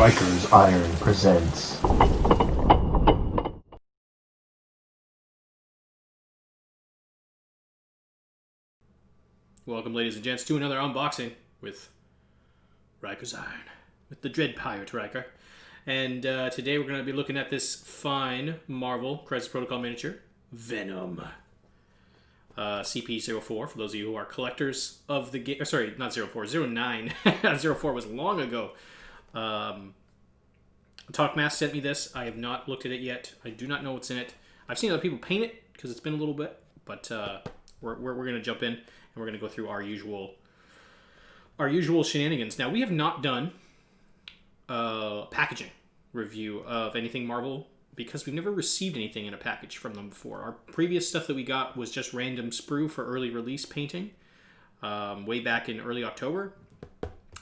Riker's Iron presents. Welcome, ladies and gents, to another unboxing with Riker's Iron, with the Dread Pirate Riker. And today we're going to be looking at this fine Marvel Crisis Protocol miniature, Venom. CP04, for those of you who are collectors of the game. Sorry, not 04, 09. 04 was long ago. Talkmask sent me this. I have not looked at it yet. I do not know what's in it. I've seen other people paint it because it's been a little bit, but we're going to jump in and we're going to go through our usual shenanigans. Now, we have not done a packaging review of anything Marvel because we've never received anything in a package from them before. Our previous stuff that we got was just random sprue for early release painting way back in early October.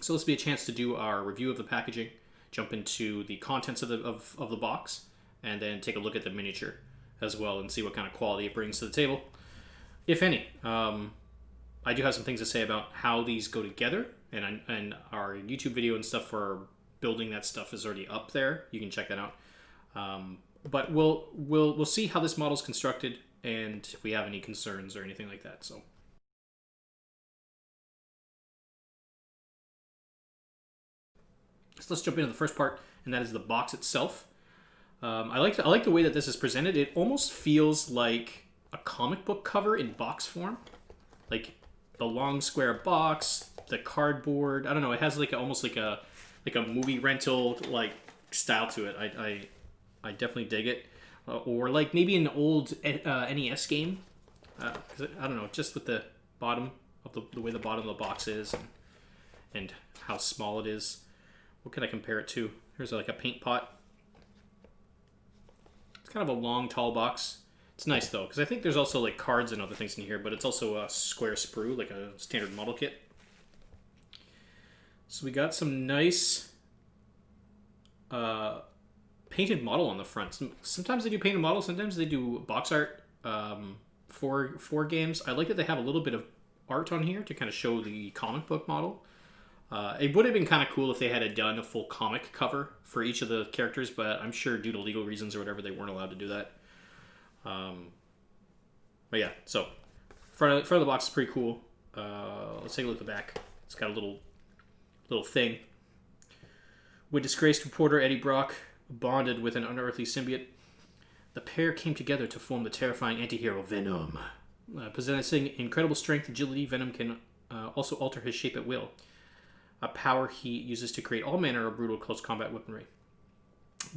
So this will be a chance to do our review of the packaging, jump into the contents of the box, and then take a look at the miniature as well and see what kind of quality it brings to the table, if any. I do have some things to say about how these go together, and our YouTube video and stuff for building that stuff is already up there. You can check that out. But we'll see how this model is constructed and if we have any concerns or anything like that. So let's jump into the first part, and that is the box itself. I like the way that this is presented. It almost feels like a comic book cover in box form, like the long square box, the cardboard. I don't know. It has almost like a movie rental like style to it. I definitely dig it. Or like maybe an old NES game. 'Cause I don't know, just with the bottom of the way the bottom of the box is and how small it is. What can I compare it to? Here's like a paint pot. It's kind of a long, tall box. It's nice though, because I think there's also like cards and other things in here, but it's also a square sprue, like a standard model kit. So we got some nice painted model on the front. Sometimes they do painted models, sometimes they do box art for games. I like that they have a little bit of art on here to kind of show the comic book model. It would have been kind of cool if they had done a full comic cover for each of the characters, but I'm sure due to legal reasons or whatever, they weren't allowed to do that. But yeah, so front of the box is pretty cool. Let's take a look at the back. It's got a little thing. When disgraced reporter Eddie Brock bonded with an unearthly symbiote, the pair came together to form the terrifying anti-hero Venom. Possessing incredible strength and agility, Venom can also alter his shape at will, a power he uses to create all manner of brutal close combat weaponry.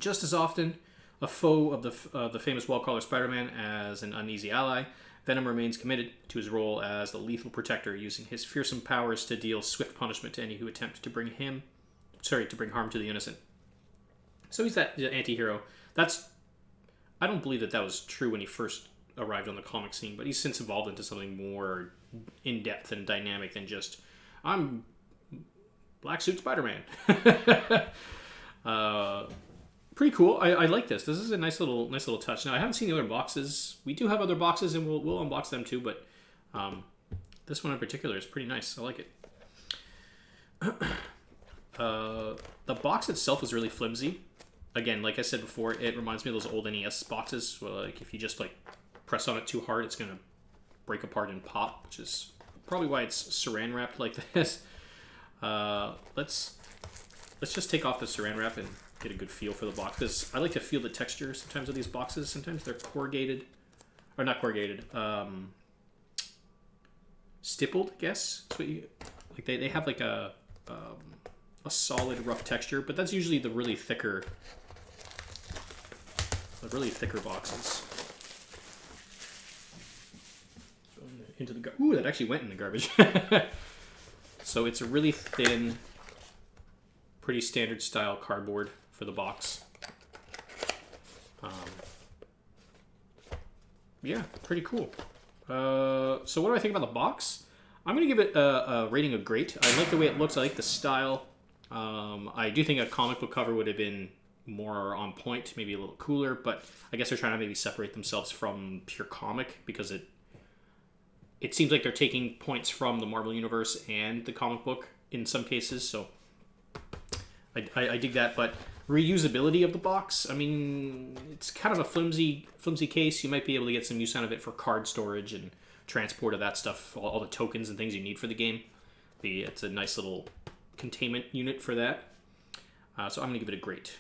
Just as often a foe of the famous wall-crawler Spider-Man as an uneasy ally, Venom remains committed to his role as the lethal protector, using his fearsome powers to deal swift punishment to any who attempt to bring harm to the innocent. So he's that anti-hero. I don't believe that was true when he first arrived on the comic scene, but he's since evolved into something more in-depth and dynamic than just, I'm Black Suit Spider-Man. Pretty cool. I like this. This is a nice little touch. Now, I haven't seen the other boxes. We do have other boxes, and we'll unbox them too, but this one in particular is pretty nice. I like it. The box itself is really flimsy. Again, like I said before, it reminds me of those old NES boxes where, like, if you just like press on it too hard, it's gonna break apart and pop, which is probably why it's saran wrapped like this. Let's just take off the saran wrap and get a good feel for the box, because I like to feel the texture sometimes of these boxes. Sometimes they're corrugated, or not corrugated, stippled, I guess. That's what you like. They have like a solid rough texture, but that's usually the really thicker boxes. Into the ooh, that actually went in the garbage. So it's a really thin, pretty standard style cardboard for the box. Yeah, pretty cool. So what do I think about the box? I'm going to give it a rating of great. I like the way it looks. I like the style. I do think a comic book cover would have been more on point, maybe a little cooler, but I guess they're trying to maybe separate themselves from pure comic, because it seems like they're taking points from the Marvel Universe and the comic book in some cases, so I dig that, but reusability of the box, I mean, it's kind of a flimsy case. You might be able to get some use out of it for card storage and transport of that stuff, all the tokens and things you need for the game. It's a nice little containment unit for that. So I'm going to give it a great.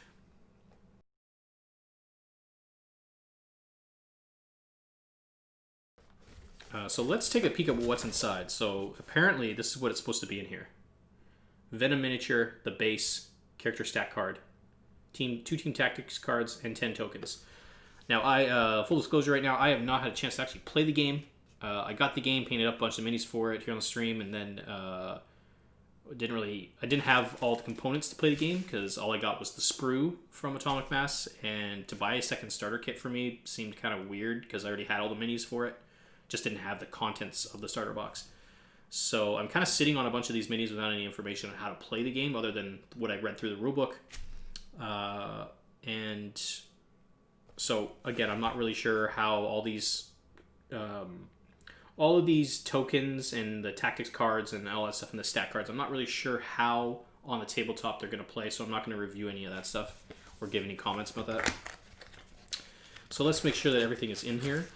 So let's take a peek at what's inside. So apparently this is what it's supposed to be in here. Venom miniature, the base, character stat card, two team tactics cards, and 10 tokens. Now, full disclosure right now, I have not had a chance to actually play the game. I got the game, painted up a bunch of minis for it here on the stream, and then I didn't have all the components to play the game because all I got was the sprue from Atomic Mass, and to buy a second starter kit for me seemed kind of weird because I already had all the minis for it. Just didn't have the contents of the starter box. So I'm kind of sitting on a bunch of these minis without any information on how to play the game other than what I read through the rulebook. And so again, I'm not really sure how all of these tokens and the tactics cards and all that stuff and the stat cards, I'm not really sure how on the tabletop they're going to play, so I'm not going to review any of that stuff or give any comments about that. So let's make sure that everything is in here.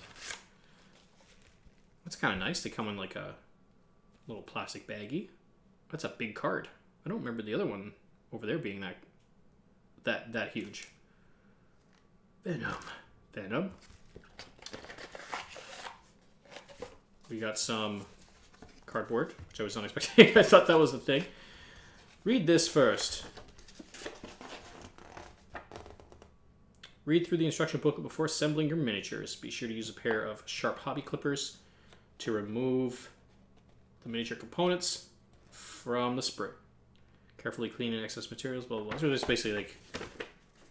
That's kind of nice. They come in like a little plastic baggie. That's a big card. I don't remember the other one over there being that huge. Venom. We got some cardboard, which I was not expecting. I thought that was the thing. Read this first. Read through the instruction booklet before assembling your miniatures. Be sure to use a pair of sharp hobby clippers to remove the miniature components from the sprue. Carefully clean and excess materials, blah, blah, blah. So it's basically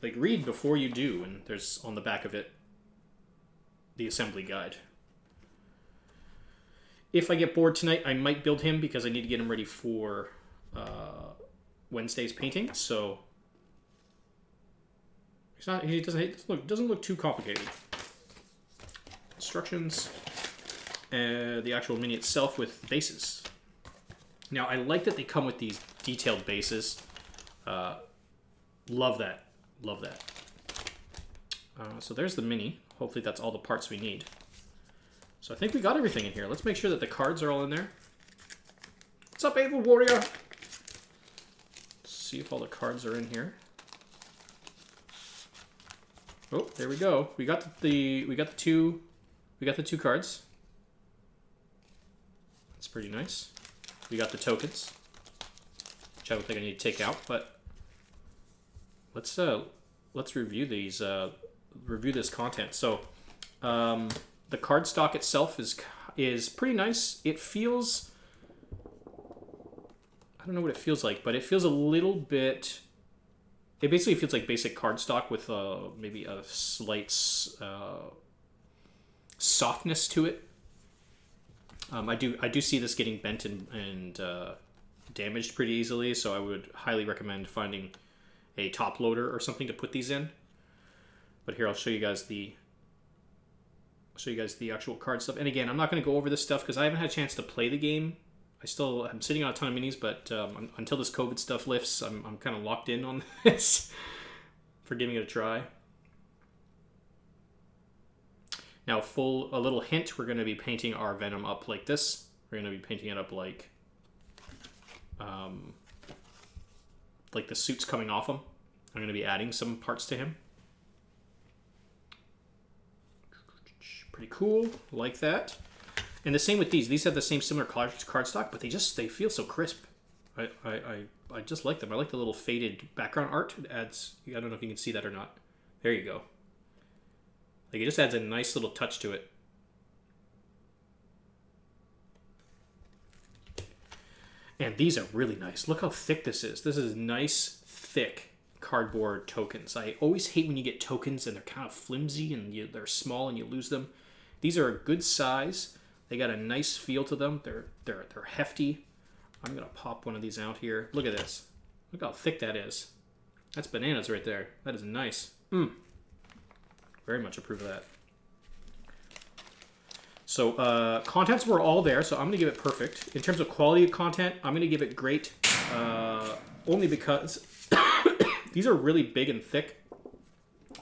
like read before you do, and there's on the back of it the assembly guide. If I get bored tonight, I might build him because I need to get him ready for Wednesday's painting. So he doesn't look too complicated. Instructions. The actual mini itself with bases. Now, I like that they come with these detailed bases. Love that. Love that. So there's the mini. Hopefully that's all the parts we need. So I think we got everything in here. Let's make sure that the cards are all in there. What's up, Able Warrior? Let's see if all the cards are in here. Oh, there we go. We got the two cards. That's pretty nice. We got the tokens, which I don't think I need to take out, but let's review these. Review this content. So the card stock itself is pretty nice. It feels, I don't know what it feels like, but it feels a little bit. It basically feels like basic card stock with maybe a slight softness to it. I do see this getting bent and damaged pretty easily, so I would highly recommend finding a top loader or something to put these in. But here I'll show you guys the actual card stuff. And again, I'm not going to go over this stuff because I haven't had a chance to play the game. I'm sitting on a ton of minis, but until this COVID stuff lifts, I'm kind of locked in on this for giving it a try. Now, a little hint, we're going to be painting our Venom up like this. We're going to be painting it up like the suit's coming off him. I'm going to be adding some parts to him. Pretty cool, like that. And the same with these. These have the same similar card stock, but they feel so crisp. I just like them. I like the little faded background art. It adds, I don't know if you can see that or not. There you go. Like, it just adds a nice little touch to it. And these are really nice. Look how thick this is. This is nice, thick cardboard tokens. I always hate when you get tokens and they're kind of flimsy and they're small and you lose them. These are a good size. They got a nice feel to them. They're hefty. I'm gonna pop one of these out here. Look at this. Look how thick that is. That's bananas right there. That is nice. Very much approve of that. So contents were all there, so I'm going to give it perfect. In terms of quality of content, I'm going to give it great, only because These are really big and thick,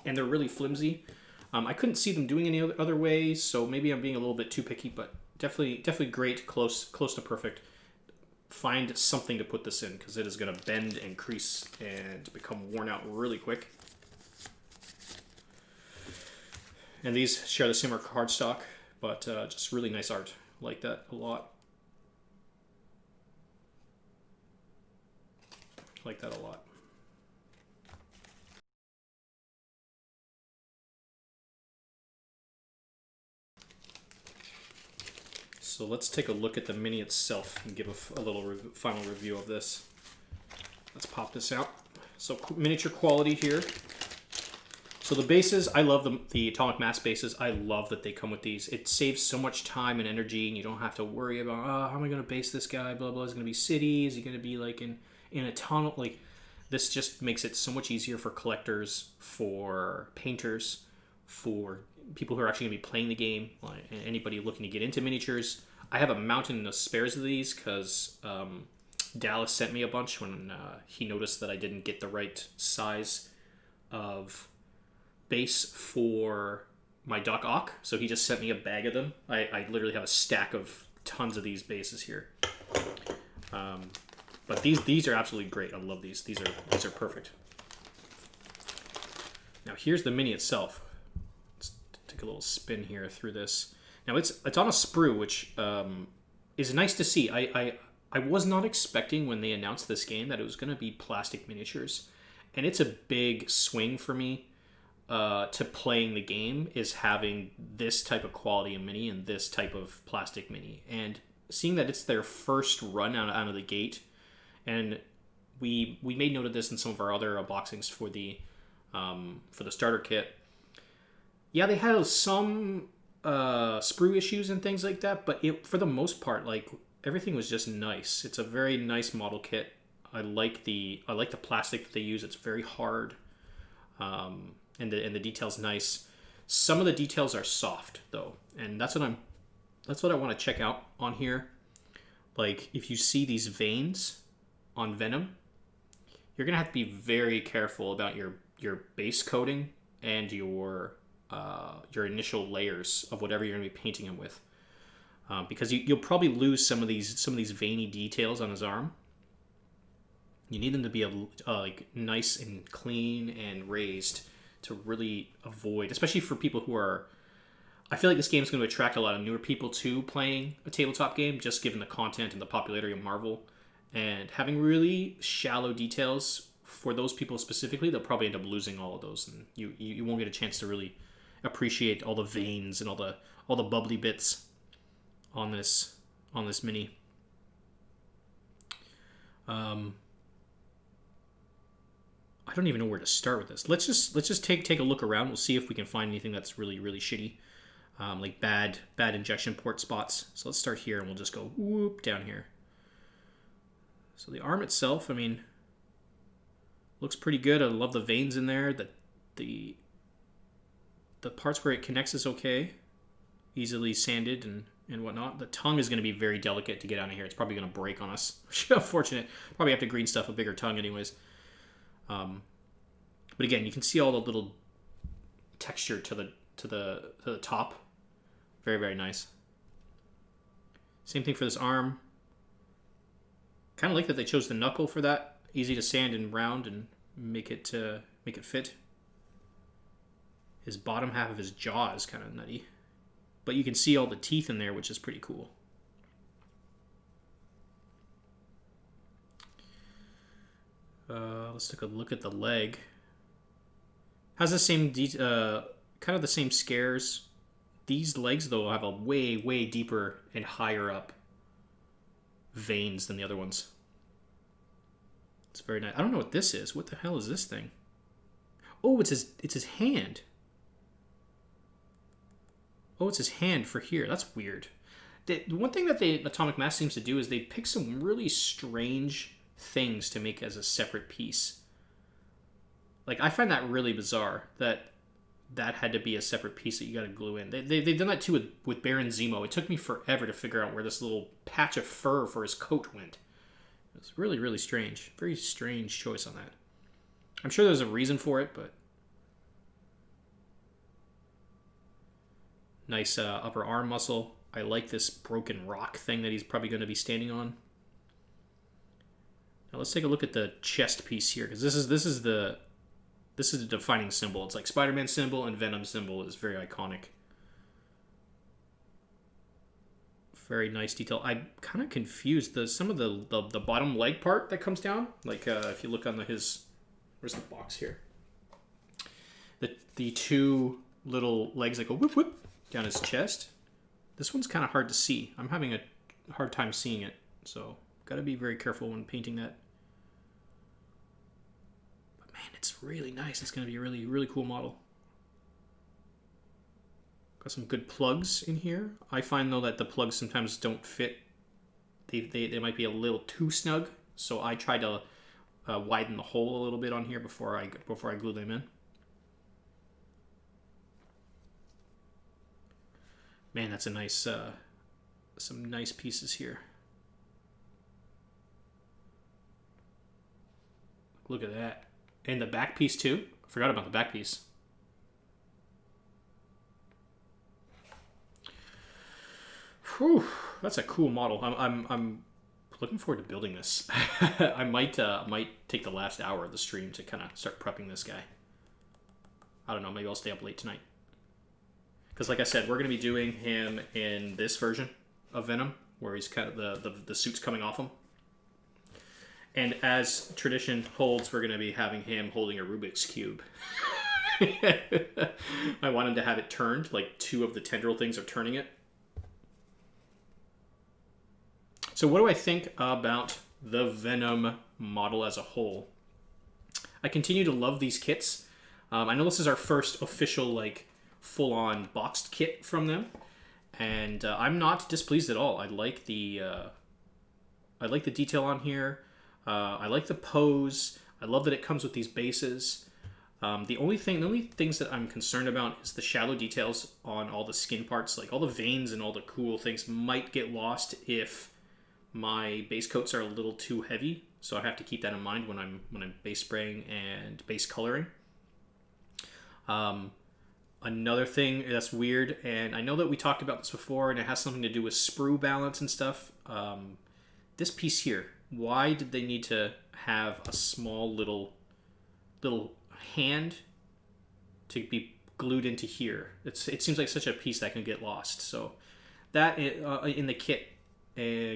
and they're really flimsy. I couldn't see them doing any other ways, so maybe I'm being a little bit too picky, but definitely great, close to perfect. Find something to put this in, because it is going to bend and crease and become worn out really quick. And these share the similar cardstock, but just really nice art. Like that a lot. Like that a lot. So let's take a look at the mini itself and give a little final review of this. Let's pop this out. So miniature quality here. So the bases, I love the atomic mass bases. I love that they come with these. It saves so much time and energy, and you don't have to worry about, oh, how am I going to base this guy? Blah, blah. Is it going to be city? Is he going to be like in a tunnel? Like, this just makes it so much easier for collectors, for painters, for people who are actually going to be playing the game, like anybody looking to get into miniatures. I have a mountain of spares of these because Dallas sent me a bunch when he noticed that I didn't get the right size of base for my Doc Ock, so he just sent me a bag of them. I literally have a stack of tons of these bases here. But these are absolutely great. I love these. These are perfect. Now here's the mini itself. Let's take a little spin here through this. Now it's on a sprue, which is nice to see. I was not expecting when they announced this game that it was going to be plastic miniatures, and it's a big swing for me to playing the game, is having this type of quality in mini and this type of plastic mini, and seeing that it's their first run out of the gate. And we made note of this in some of our other unboxings for the starter kit. Yeah, they had some sprue issues and things like that, but for the most part, like, everything was just nice. It's a very nice model kit. I like the plastic that they use. It's very hard, and the detail's nice. Some of the details are soft though, and that's what I want to check out on here. Like, if you see these veins on Venom, you're gonna have to be very careful about your base coating and your initial layers of whatever you're gonna be painting him with, because you'll probably lose some of these veiny details on his arm. You need them to be like nice and clean and raised to really avoid, especially for people who are. I feel like this game is going to attract a lot of newer people to playing a tabletop game, just given the content and the popularity of Marvel. And having really shallow details for those people specifically, they'll probably end up losing all of those, and you won't get a chance to really appreciate all the veins and all the bubbly bits on this mini. I don't even know where to start with this. Let's just take a look around. We'll see if we can find anything that's really shitty, like bad injection port spots. So let's start here, and we'll just go whoop down here. So the arm itself, I mean, looks pretty good. I love the veins in there. The parts where it connects is okay, easily sanded and whatnot. The tongue is going to be very delicate to get out of here. It's probably going to break on us. Unfortunate. Probably have to green stuff a bigger tongue anyways. But again, you can see all the little texture to the top. Very nice. Same thing for this arm. Kind of like that they chose the knuckle for that. Easy to sand and round and make it fit. His bottom half of his jaw is kind of nutty, but you can see all the teeth in there, which is pretty cool. Let's take a look at the leg. Has the same kind of the same scares. These legs though have a way deeper and higher up veins than the other ones. It's very nice. I don't know what this is. What the hell is this thing? Oh, it's his hand. Oh, it's his hand for here. That's weird. The one thing that Atomic Mass seems to do is they pick some really strange things to make as a separate piece. Like, I find that really bizarre that had to be a separate piece that you got to glue in. They've done that too with Baron Zemo. It took me forever to figure out where this little patch of fur for his coat went. It was really strange. Very strange choice on that. I'm sure there's a reason for it, but nice upper arm muscle. I like this broken rock thing that he's probably going to be standing on. Now let's take a look at the chest piece here, because this is the defining symbol. It's like Spider-Man symbol and Venom symbol is very iconic. Very nice detail. I'm kind of confused. Some of the bottom leg part that comes down, like if you look on his, where's the box here? The two little legs that go whoop whoop down his chest. This one's kind of hard to see. I'm having a hard time seeing it, so got to be very careful when painting that. But man, it's really nice. It's going to be a really, really cool model. Got some good plugs in here. I find though that the plugs sometimes don't fit. They might be a little too snug, so I try to widen the hole a little bit on here before I glue them in. Man, that's a nice some nice pieces here. Look at that. And the back piece too. I forgot about the back piece. Whew, that's a cool model. I'm looking forward to building this. I might take the last hour of the stream to kind of start prepping this guy. I don't know. Maybe I'll stay up late tonight. Because like I said, we're going to be doing him in this version of Venom, where he's kind of the suit's coming off him. And as tradition holds, we're going to be having him holding a Rubik's Cube. I want him to have it turned, like two of the tendril things are turning it. So what do I think about the Venom model as a whole? I continue to love these kits. I know this is our first official, like, full-on boxed kit from them, and I'm not displeased at all. I like the detail on here. I like the pose. I love that it comes with these bases. The only things that I'm concerned about is the shallow details on all the skin parts. Like all the veins and all the cool things might get lost if my base coats are a little too heavy. So I have to keep that in mind when I'm base spraying and base coloring. Another thing that's weird, and I know that we talked about this before, and it has something to do with sprue balance and stuff. This piece here, why did they need to have a small little hand to be glued into here? It seems like such a piece that can get lost. So that in the kit,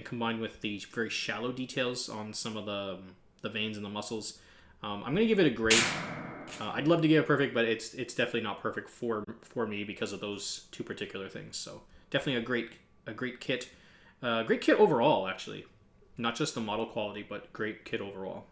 combined with the very shallow details on some of the veins and the muscles, I'm going to give it a grade. I'd love to give it perfect, but it's definitely not perfect for me because of those two particular things. So definitely a great kit. Great kit overall, actually. Not just the model quality, but great kit overall.